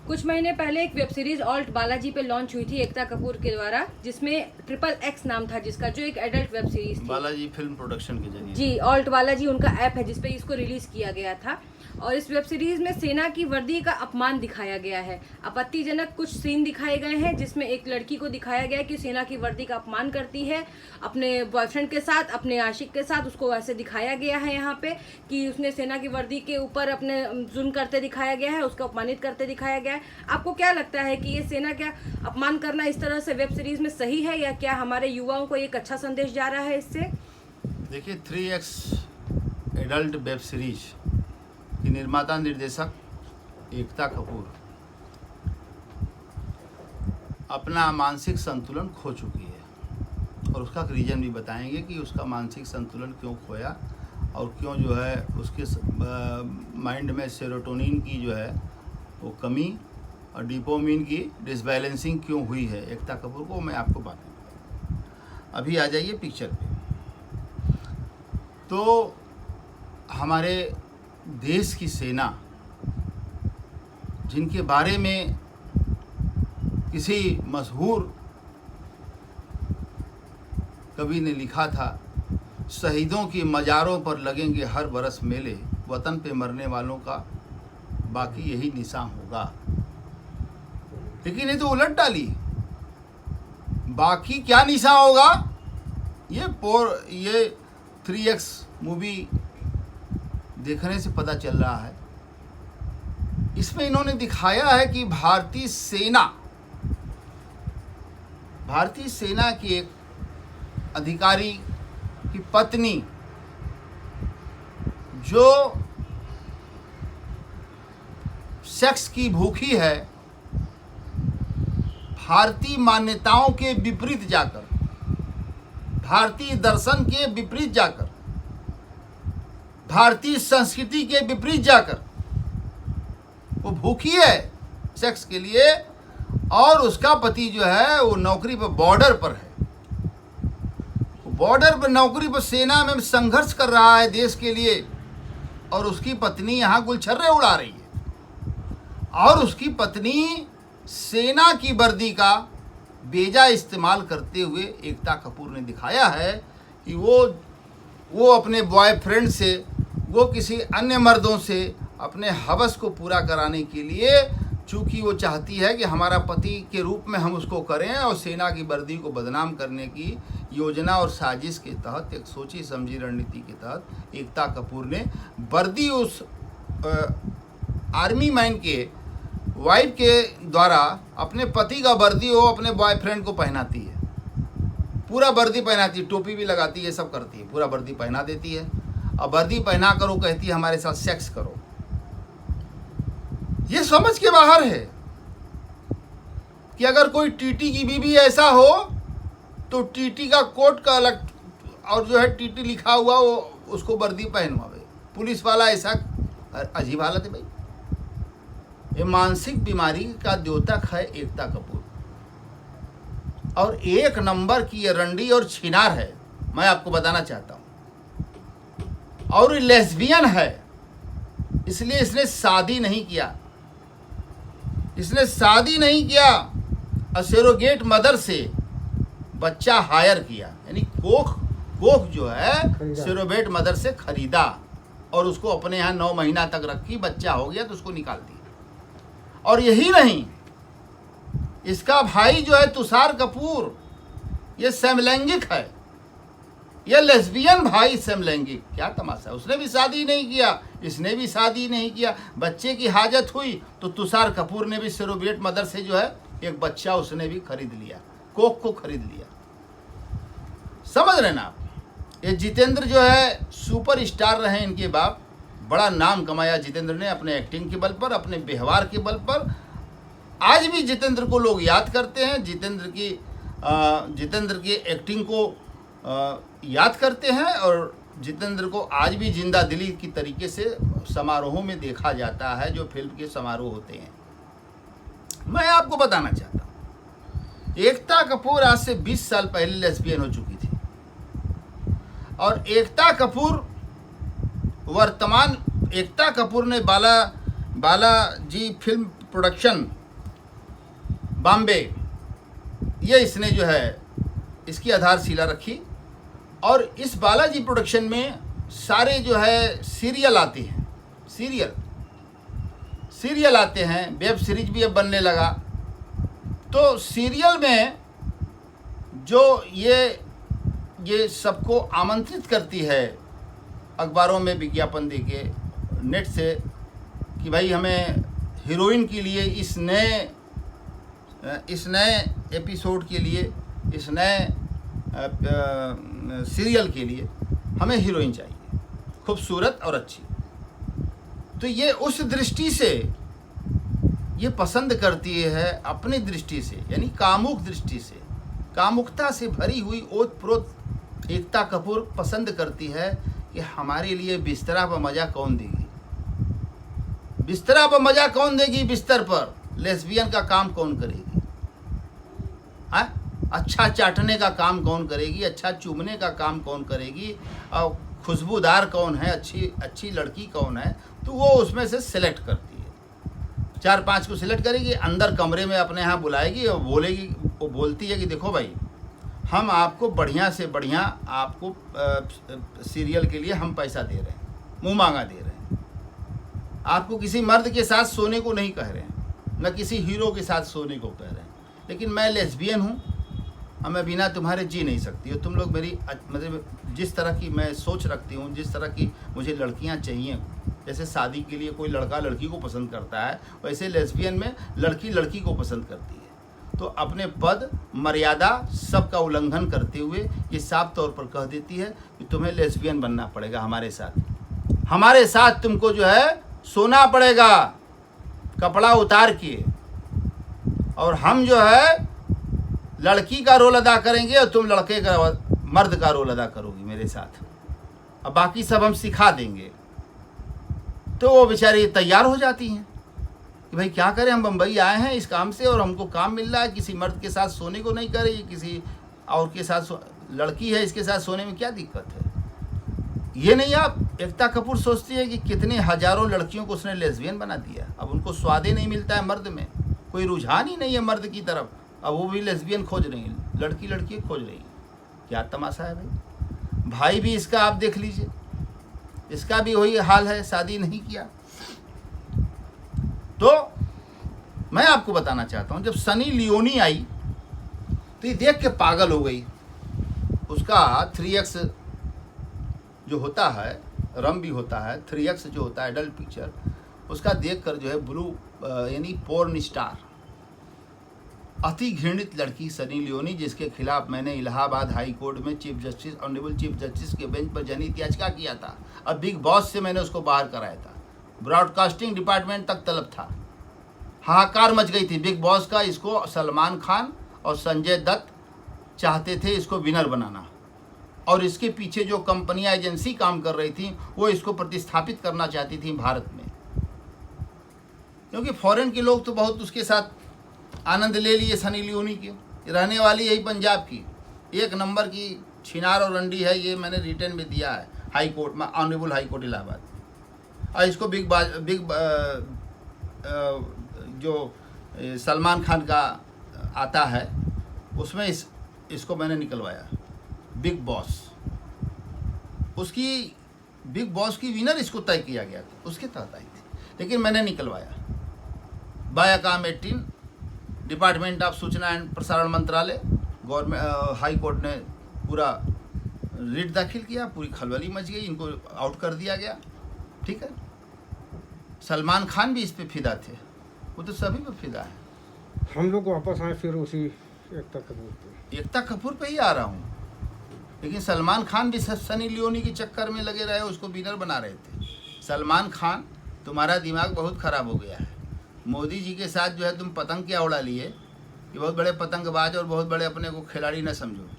कुछ महीने पहले एक वेब सीरीज ऑल्ट बालाजी पे लॉन्च हुई थी एकता कपूर के द्वारा, जिसमें XXX नाम था जिसका, जो एक एडल्ट वेब सीरीज थी। बालाजी फिल्म प्रोडक्शन के जरिए जी, ऑल्ट बालाजी उनका ऐप है जिसपे इसको रिलीज किया गया था। और इस वेब सीरीज में सेना की वर्दी का अपमान दिखाया गया है। आपत्तिजनक कुछ सीन दिखाए गए हैं जिसमें एक लड़की को दिखाया गया है कि सेना की वर्दी का अपमान करती है अपने बॉयफ्रेंड के साथ, अपने आशिक के साथ। उसको ऐसे दिखाया गया है यहाँ पे कि उसने सेना की वर्दी के ऊपर अपने जुल्म करते दिखाया गया है, उसको अपमानित करते दिखाया गया है। आपको क्या लगता है कि ये सेना का अपमान करना इस तरह से वेब सीरीज में सही है, या क्या हमारे युवाओं को एक अच्छा संदेश जा रहा है इससे? देखिए, 3X एडल्ट वेब सीरीज की निर्माता निर्देशक एकता कपूर अपना मानसिक संतुलन खो चुकी है, और उसका रीज़न भी बताएंगे कि उसका मानसिक संतुलन क्यों खोया और क्यों जो है उसके माइंड में सेरोटोनिन की जो है वो कमी और डोपामिन की डिसबैलेंसिंग क्यों हुई है एकता कपूर को, मैं आपको बताऊँ। अभी आ जाइए पिक्चर पे। तो हमारे देश की सेना, जिनके बारे में किसी मशहूर कवि ने लिखा था, शहीदों की मज़ारों पर लगेंगे हर बरस मेले, वतन पे मरने वालों का बाकी यही निशान होगा। लेकिन ये तो उलट डाली, बाकी क्या निशान होगा? ये 3X मूवी देखने से पता चल रहा है। इसमें इन्होंने दिखाया है कि भारतीय सेना की एक अधिकारी की पत्नी जो सेक्स की भूखी है, भारतीय मान्यताओं के विपरीत जाकर, भारतीय दर्शन के विपरीत जाकर, भारतीय संस्कृति के विपरीत जाकर वो भूखी है सेक्स के लिए, और उसका पति जो है वो नौकरी पर बॉर्डर पर है। बॉर्डर पर नौकरी पर सेना में संघर्ष कर रहा है देश के लिए, और उसकी पत्नी यहाँ गुलछर्रे उड़ा रही है। और उसकी पत्नी सेना की वर्दी का बेजा इस्तेमाल करते हुए एकता कपूर ने दिखाया है कि वो अपने बॉयफ्रेंड से, वो किसी अन्य मर्दों से अपने हवस को पूरा कराने के लिए, चूँकि वो चाहती है कि हमारा पति के रूप में हम उसको करें, और सेना की वर्दी को बदनाम करने की योजना और साजिश के तहत, एक सोची समझी रणनीति के तहत एकता कपूर ने वर्दी उस आर्मी मैन के वाइफ के द्वारा अपने पति का वर्दी वो अपने बॉयफ्रेंड को पहनाती है। पूरा वर्दी पहनाती है, टोपी भी लगाती है, सब करती है, पूरा वर्दी पहना देती है। और वर्दी पहना कर वो कहती है हमारे साथ सेक्स करो। ये समझ के बाहर है कि अगर कोई टीटी की बीवी ऐसा हो तो टीटी का कोट का अलग, और जो है टीटी लिखा हुआ वो उसको वर्दी पहनवावे। पुलिस वाला ऐसा, अजीब हालत है भाई। ये मानसिक बीमारी का द्योतक है एकता कपूर, और एक नंबर की ये रंडी और छिनार है, मैं आपको बताना चाहता हूँ। और लेस्बियन है, इसलिए इसने शादी नहीं किया। और सेरोगेट मदर से बच्चा हायर किया, यानी कोख जो है सेरोगेट मदर से खरीदा, और उसको अपने यहाँ 9 महीना तक रखी। बच्चा हो गया तो उसको निकाल दिया। और यही नहीं, इसका भाई जो है तुषार कपूर, ये समलैंगिक है, ये लेस्बियन भाई समलैंगिक। क्या तमाशा, उसने भी शादी नहीं किया, इसने भी शादी नहीं किया। बच्चे की हाजत हुई तो तुषार कपूर ने भी सेरोगेट मदर से जो है एक बच्चा उसने भी खरीद लिया, कोख को खरीद लिया। समझ रहे ना आप? ये जितेंद्र जो है सुपर स्टार रहे, इनके बाप, बड़ा नाम कमाया जितेंद्र ने अपने एक्टिंग के बल पर, अपने व्यवहार के बल पर। आज भी जितेंद्र को लोग याद करते हैं, जितेंद्र की एक्टिंग को याद करते हैं, और जितेंद्र को आज भी जिंदा दिली की तरीके से समारोहों में देखा जाता है, जो फिल्म के समारोह होते हैं। मैं आपको बताना चाहता हूँ, एकता कपूर आज से 20 साल पहले लेस्बियन हो चुकी थी, और एकता कपूर ने बालाजी फिल्म प्रोडक्शन बॉम्बे, ये इसने जो है इसकी आधारशिला रखी। और इस बालाजी प्रोडक्शन में सारे जो है सीरियल आते हैं, सीरियल आते हैं, वेब सीरीज भी अब बनने लगा। तो सीरियल में जो ये सबको आमंत्रित करती है अखबारों में विज्ञापन देके, नेट से, कि भाई हमें हीरोइन के लिए इस नए एपिसोड के लिए, इस नए सीरियल के लिए हमें हीरोइन चाहिए, खूबसूरत और अच्छी। तो ये उस दृष्टि से ये पसंद करती है, अपनी दृष्टि से, यानी कामुक दृष्टि से, कामुकता से भरी हुई ओत प्रोत एकता कपूर पसंद करती है कि हमारे लिए बिस्तरा पर मज़ा कौन देगी, बिस्तरा पर मज़ा कौन देगी, बिस्तर पर लेस्बियन का काम कौन करेगी, हाँ, अच्छा चाटने का काम कौन करेगी, अच्छा चूमने का काम कौन करेगी, और खुशबूदार कौन है, अच्छी लड़की कौन है, तो वो उसमें से सिलेक्ट करती है। 4-5 को सिलेक्ट करेगी, अंदर कमरे में अपने यहाँ बुलाएगी और बोलेगी, वो बोलती है कि देखो भाई, हम आपको बढ़िया से बढ़िया आपको सीरियल के लिए हम पैसा दे रहे हैं, मुँह मांगा दे रहे हैं, आपको किसी मर्द के साथ सोने को नहीं कह रहे हैं, न किसी हीरो के साथ सोने को कह रहे हैं, लेकिन मैं लेस्बियन हूँ और मैं बिना तुम्हारे जी नहीं सकती, और तुम लोग मेरी मतलब जिस तरह की मैं सोच रखती हूँ, जिस तरह की मुझे लड़कियाँ चाहिए, जैसे शादी के लिए कोई लड़का लड़की को पसंद करता है, वैसे लेस्बियन में लड़की लड़की को पसंद करती है। तो अपने पद मर्यादा सबका उल्लंघन करते हुए ये साफ तौर पर कह देती है कि तुम्हें लेस्बियन बनना पड़ेगा, हमारे साथ तुमको जो है सोना पड़ेगा कपड़ा उतार के, और हम जो है लड़की का रोल अदा करेंगे और तुम लड़के का मर्द का रोल अदा करोगी मेरे साथ, अब बाकी सब हम सिखा देंगे। तो वो बेचारी तैयार हो जाती हैं कि भाई क्या करें, हम बम्बई आए हैं इस काम से और हमको काम मिल रहा है, किसी मर्द के साथ सोने को नहीं करे, किसी और के साथ लड़की है इसके साथ सोने में क्या दिक्कत है। ये नहीं, आप एकता कपूर सोचती है कि कितने हजारों लड़कियों को उसने लेस्बियन बना दिया, अब उनको स्वाद ही नहीं मिलता है मर्द में, कोई रुझान ही नहीं है मर्द की तरफ, अब वो भी लेस्बियन खोज रही है, लड़की खोज रही है। क्या तमाशा है भाई भी इसका आप देख लीजिए, इसका भी वही हाल है, शादी नहीं किया। तो मैं आपको बताना चाहता हूं, जब सनी लियोनी आई तो ये देख के पागल हो गई। उसका 3x जो होता है, रम भी होता है, 3x जो होता है एडल्ट पिक्चर, उसका देखकर जो है ब्लू यानी पोर्न स्टार, अति घृणित लड़की सनी लियोनी, जिसके खिलाफ मैंने इलाहाबाद हाई कोर्ट में ऑनरेबल चीफ जस्टिस के बेंच पर जनहित याचिका किया था। अब बिग बॉस से मैंने उसको बाहर कराया था, ब्रॉडकास्टिंग डिपार्टमेंट तक तलब था, हाहाकार मच गई थी बिग बॉस का। इसको सलमान खान और संजय दत्त चाहते थे इसको विनर बनाना, और इसके पीछे जो कंपनियां एजेंसी काम कर रही थी वो इसको प्रतिस्थापित करना चाहती थी भारत में, क्योंकि फॉरेन के लोग तो बहुत उसके साथ आनंद ले लिए सनी लियोनी के। रहने वाली यही पंजाब की, 1 नंबर की छिनार और रंडी है, ये मैंने रिटर्न में दिया है हाई कोर्ट में, ऑनरेबल हाई कोर्ट इलाहाबाद। और इसको जो सलमान खान का आता है उसमें इसको मैंने निकलवाया, बिग बॉस, उसकी बिग बॉस की विनर इसको तय किया गया था, उसके तहत आई थी, लेकिन मैंने निकलवाया। बायाकाम 18 डिपार्टमेंट ऑफ सूचना एंड प्रसारण मंत्रालय, गवर्नमेंट हाई कोर्ट ने पूरा रिट दाखिल किया, पूरी खलबली मच गई, इनको आउट कर दिया गया। ठीक है, सलमान खान भी इस पे फिदा थे, वो तो सभी पे फिदा है। हम लोग वापस आए फिर उसी एकता कपूर पे ही आ रहा हूँ, लेकिन सलमान खान भी सनी लियोनी के चक्कर में लगे रहे, उसको विनर बना रहे थे। सलमान खान, तुम्हारा दिमाग बहुत ख़राब हो गया है, मोदी जी के साथ जो है तुम पतंग क्या उड़ा लिए, ये बहुत बड़े पतंगबाज और बहुत बड़े अपने को खिलाड़ी न समझो।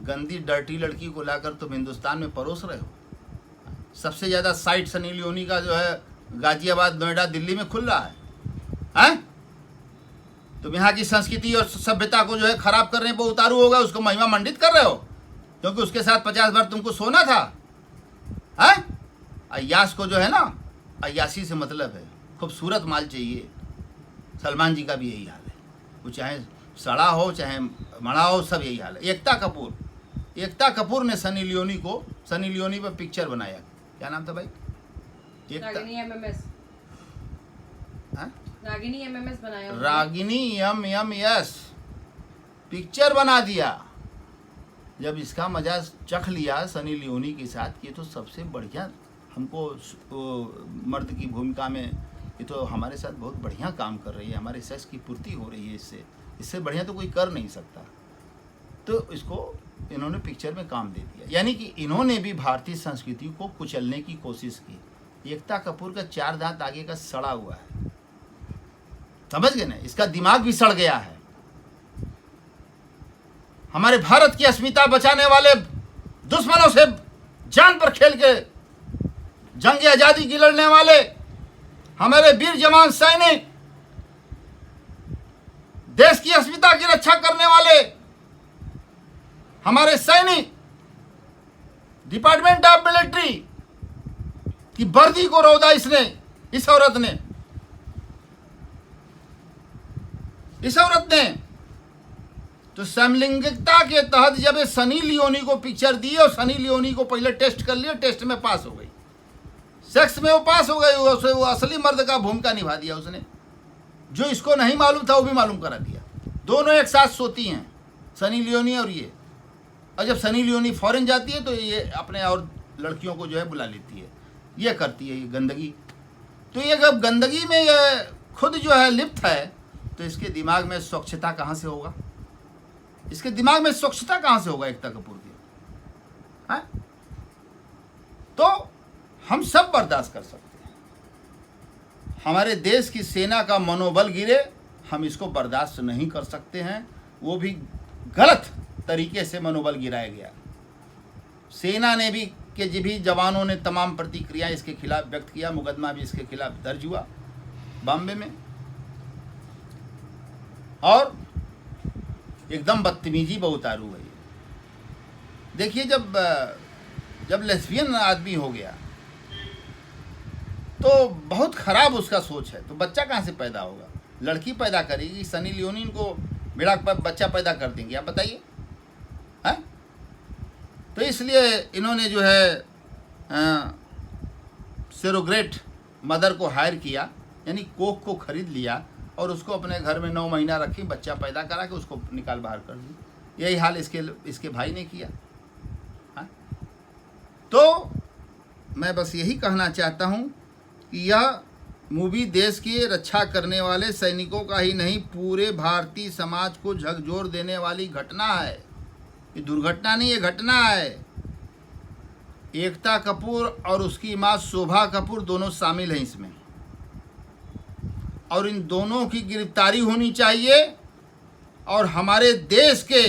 गंदी डर्टी लड़की को लाकर तुम हिंदुस्तान में परोस रहे हो। सबसे ज़्यादा साइट सनी लियोनी का जो है गाजियाबाद, नोएडा, दिल्ली में खुल रहा है, हैं? तुम यहाँ की संस्कृति और सभ्यता को जो है खराब करने पर उतारू होगा, उसको महिमा मंडित कर रहे हो, क्योंकि उसके साथ 50 बार तुमको सोना था, हैं? अय्यास को जो है ना, अय्यासी से मतलब है, खूबसूरत माल चाहिए। सलमान जी का भी यही हाल है, वो चाहे सड़ा हो चाहे मड़ा हो, सब यही हाल है। एकता कपूर ने सनी लियोनी पर पिक्चर बनाया। क्या नाम था भाई? रागिनी एमएमएस। हाँ? रागिनी एमएमएस बनाया उन्होंने। रागिनी MMS पिक्चर बना दिया। जब इसका मजा चख लिया सनी लियोनी के साथ, ये तो सबसे बढ़िया हमको मर्द की भूमिका में, ये तो हमारे साथ बहुत बढ़िया काम कर रही है, हमारे सेक्स की पूर्ति हो रही है, इससे बढ़िया तो कोई कर नहीं सकता। तो इसको इन्होंने पिक्चर में काम दे दिया, यानी कि इन्होंने भी भारतीय संस्कृति को कुचलने की कोशिश की। एकता कपूर का 4 दांत आगे का सड़ा हुआ है, समझ गए ना? इसका दिमाग भी सड़ गया है। हमारे भारत की अस्मिता बचाने वाले दुश्मनों से जान पर खेल के जंग आजादी की लड़ने वाले हमारे वीर जवान सैनिक, देश की अस्मिता की रक्षा करने वाले हमारे सैनिक, डिपार्टमेंट ऑफ मिलिट्री की वर्दी को रौदा इस औरत ने तो समलैंगिकता के तहत जब ये सनी लियोनी को पिक्चर दी और सनी लियोनी को पहले टेस्ट कर लिया, टेस्ट में पास हो गई, सेक्स में वो पास हो गई, वो असली मर्द का भूमिका निभा दिया उसने। जो इसको नहीं मालूम था वो भी मालूम करा दिया। दोनों एक साथ सोती हैं, सनी लियोनी और ये। और जब सनी लियोनी फॉरेन जाती है तो ये अपने और लड़कियों को जो है बुला लेती है, ये करती है ये गंदगी। तो ये जब गंदगी में ये खुद जो है लिप्त है, तो इसके दिमाग में स्वच्छता कहाँ से होगा? इसके दिमाग में स्वच्छता कहाँ से होगा एकता कपूर की? हाँ? तो हम सब बर्दाश्त कर सकते हैं। हमारे देश की सेना का मनोबल गिरे, हम इसको बर्दाश्त नहीं कर सकते हैं। वो भी गलत तरीके से मनोबल गिराया गया। सेना ने भी जवानों ने तमाम प्रतिक्रिया इसके खिलाफ व्यक्त किया। मुकदमा भी इसके खिलाफ दर्ज हुआ बॉम्बे में, और एकदम बदतमीजी बहुतारू है। देखिए, जब लेस्बियन आदमी हो गया तो बहुत खराब उसका सोच है, तो बच्चा कहाँ से पैदा होगा? लड़की पैदा करेगी, सनी लियोनी इनको बेड़ा पर बच्चा पैदा कर देंगे, आप बताइए? हैं? तो इसलिए इन्होंने जो है सरोगेट मदर को हायर किया, यानी कोख को खरीद लिया और उसको अपने घर में 9 महीना रखी, बच्चा पैदा करा के उसको निकाल बाहर कर दी। यही हाल इसके भाई ने किया। हाँ? तो मैं बस यही कहना चाहता हूँ कि यह मूवी देश की रक्षा करने वाले सैनिकों का ही नहीं, पूरे भारतीय समाज को झकझोर देने वाली घटना है। ये दुर्घटना नहीं, ये घटना है। एकता कपूर और उसकी माँ शोभा कपूर दोनों शामिल हैं इसमें, और इन दोनों की गिरफ्तारी होनी चाहिए। और हमारे देश के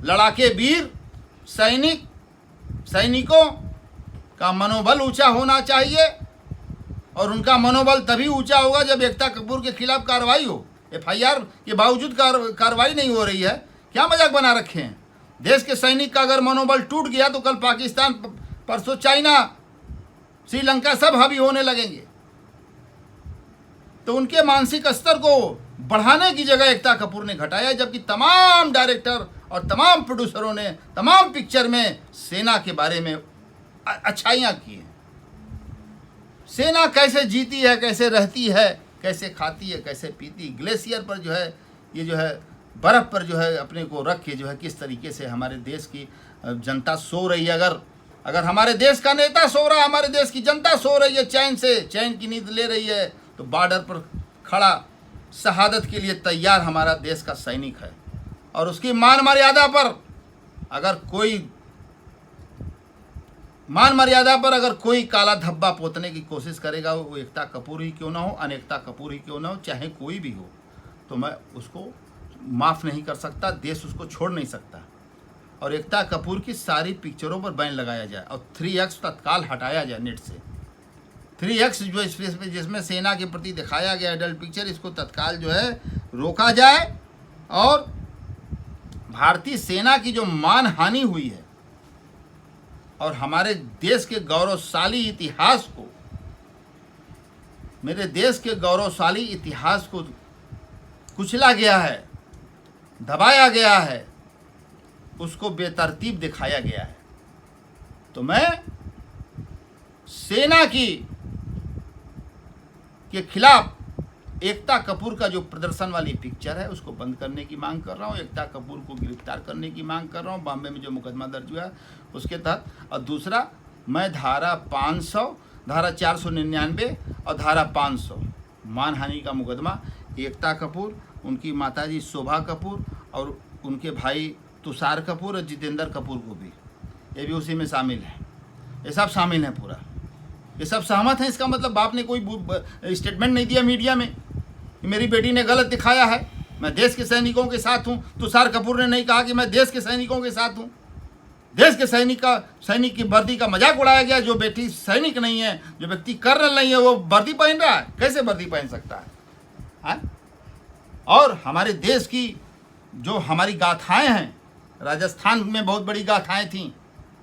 लड़ाके वीर सैनिकों का मनोबल ऊंचा होना चाहिए, और उनका मनोबल तभी ऊंचा होगा जब एकता कपूर के खिलाफ कार्रवाई हो। FIR के बावजूद कार्रवाई नहीं हो रही है, क्या मजाक बना रखे हैं? देश के सैनिक का अगर मनोबल टूट गया तो कल पाकिस्तान, परसों चाइना, श्रीलंका सब हावी होने लगेंगे। तो उनके मानसिक स्तर को बढ़ाने की जगह एकता कपूर ने घटाया, जबकि तमाम डायरेक्टर और तमाम प्रोड्यूसरों ने तमाम पिक्चर में सेना के बारे में अच्छाइयाँ की हैं। सेना कैसे जीती है, कैसे रहती है, कैसे खाती है, कैसे पीती, ग्लेशियर पर जो है, ये जो है बर्फ़ पर जो है अपने को रख के जो है किस तरीके से हमारे देश की जनता सो रही है। अगर हमारे देश का नेता सो रहा है, हमारे देश की जनता सो रही है, चैन की नींद ले रही है, तो बॉर्डर पर खड़ा शहादत के लिए तैयार हमारा देश का सैनिक है। और उसकी मान मर्यादा पर अगर कोई काला धब्बा पोतने की कोशिश करेगा, वो एकता कपूर ही क्यों ना हो, अनेकता कपूर ही क्यों ना हो, चाहे कोई भी हो, तो मैं उसको माफ़ नहीं कर सकता, देश उसको छोड़ नहीं सकता। और एकता कपूर की सारी पिक्चरों पर बैन लगाया जाए और 3X तत्काल हटाया जाए नेट से। 3X जो जिसमें सेना के प्रति दिखाया गया एडल्ट पिक्चर, इसको तत्काल जो है रोका जाए, और भारतीय सेना की जो मान हानि हुई है और हमारे देश के गौरवशाली इतिहास को मेरे देश के गौरवशाली इतिहास को कुचला गया है, दबाया गया है, उसको बेतरतीब दिखाया गया है। तो मैं सेना के खिलाफ एकता कपूर का जो प्रदर्शन वाली पिक्चर है उसको बंद करने की मांग कर रहा हूँ। एकता कपूर को गिरफ्तार करने की मांग कर रहा हूँ, बॉम्बे में जो मुकदमा दर्ज हुआ है उसके तहत। और दूसरा, मैं धारा 500, धारा 499 और धारा 500 मानहानि का मुकदमा एकता कपूर, उनकी माताजी शोभा कपूर और उनके भाई तुषार कपूर और जितेंद्र कपूर को भी, ये भी उसी में शामिल है। ये सब शामिल हैं, पूरा ये सब सहमत हैं। इसका मतलब बाप ने कोई स्टेटमेंट नहीं दिया मीडिया में कि मेरी बेटी ने गलत दिखाया है, मैं देश के सैनिकों के साथ हूँ। तुषार कपूर ने नहीं कहा कि मैं देश के सैनिकों के साथ हूँ। देश के सैनिक की वर्दी का मजाक उड़ाया गया। जो बेटी सैनिक नहीं है, जो व्यक्ति कर्नल नहीं है, वो वर्दी पहन रहा है। कैसे वर्दी पहन सकता है? हाँ? और हमारे देश की जो हमारी गाथाएं हैं, राजस्थान में बहुत बड़ी गाथाएं थीं।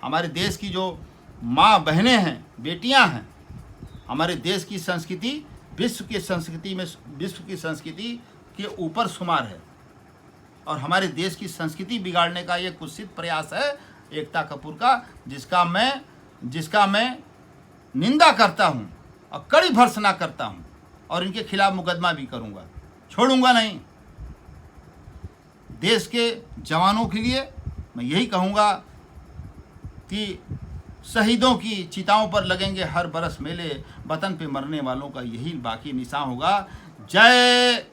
हमारे देश की जो माँ बहनें हैं, बेटियां हैं, हमारे देश की संस्कृति विश्व की संस्कृति के ऊपर शुमार है। और हमारे देश की संस्कृति बिगाड़ने का ये कुत्सित प्रयास है एकता कपूर का, जिसका मैं निंदा करता हूँ और कड़ी भर्त्सना करता हूँ और इनके खिलाफ मुकदमा भी करूँगा, छोड़ूंगा नहीं। देश के जवानों के लिए मैं यही कहूँगा कि शहीदों की चिताओं पर लगेंगे हर बरस मेले, वतन पे मरने वालों का यही बाकी निशान होगा। जय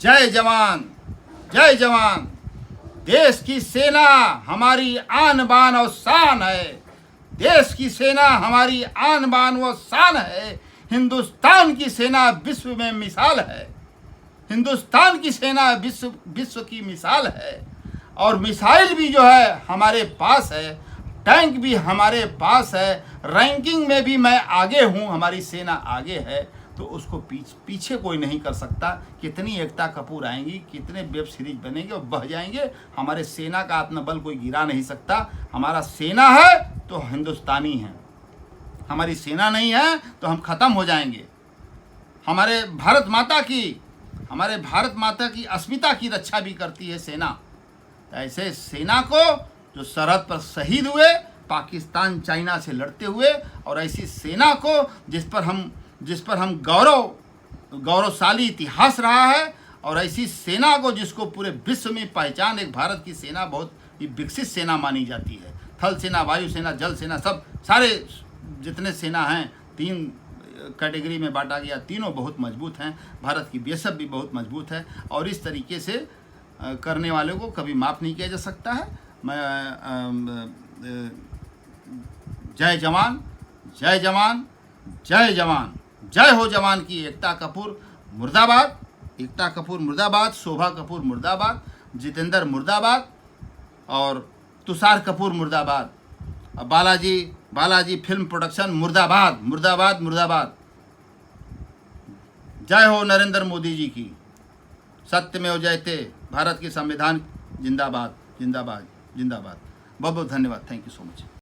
जय जवान, जय जवान। देश की सेना हमारी आन बान और शान है। देश की सेना हमारी आन बान व शान है। हिंदुस्तान की सेना विश्व में मिसाल है। हिंदुस्तान की सेना विश्व की मिसाल है। और मिसाइल भी जो है हमारे पास है, टैंक भी हमारे पास है, रैंकिंग में भी मैं आगे हूँ, हमारी सेना आगे है। तो उसको पीछे कोई नहीं कर सकता। कितनी एकता कपूर आएंगी, कितने वेब सीरीज बनेंगे और बह जाएंगे, हमारे सेना का आत्मबल कोई गिरा नहीं सकता। हमारा सेना है तो हिंदुस्तानी है, हमारी सेना नहीं है तो हम ख़त्म हो जाएंगे। हमारे भारत माता की अस्मिता की रक्षा भी करती है सेना। ऐसे सेना को जो सरहद पर शहीद हुए, पाकिस्तान चाइना से लड़ते हुए, और ऐसी सेना को जिस पर हम गौरवशाली इतिहास रहा है, और ऐसी सेना को जिसको पूरे विश्व में पहचान, एक भारत की सेना बहुत ही विकसित सेना मानी जाती है। थल सेना, वायु सेना, जल सेना, सब सारे जितने सेना हैं 3 कैटेगरी में बांटा गया। तीनों बहुत मजबूत हैं। भारत की बीएसएफ भी बहुत मजबूत है और इस तरीके से करने वालों को कभी माफ़ नहीं किया जा सकता है। मैं जय जवान, जय जवान, जय जवान, जय हो जवान की। एकता कपूर मुर्दाबाद, एकता कपूर मुर्दाबाद, शोभा कपूर मुर्दाबाद, जितेंद्र मुर्दाबाद और तुषार कपूर मुर्दाबाद, बालाजी फिल्म प्रोडक्शन मुर्दाबाद, मुर्दाबाद, मुर्दाबाद। जय हो नरेंद्र मोदी जी की। सत्यमेव जयते। भारत की संविधान जिंदाबाद, जिंदाबाद, जिंदाबाद। बहुत बहुत धन्यवाद। Thank you so much.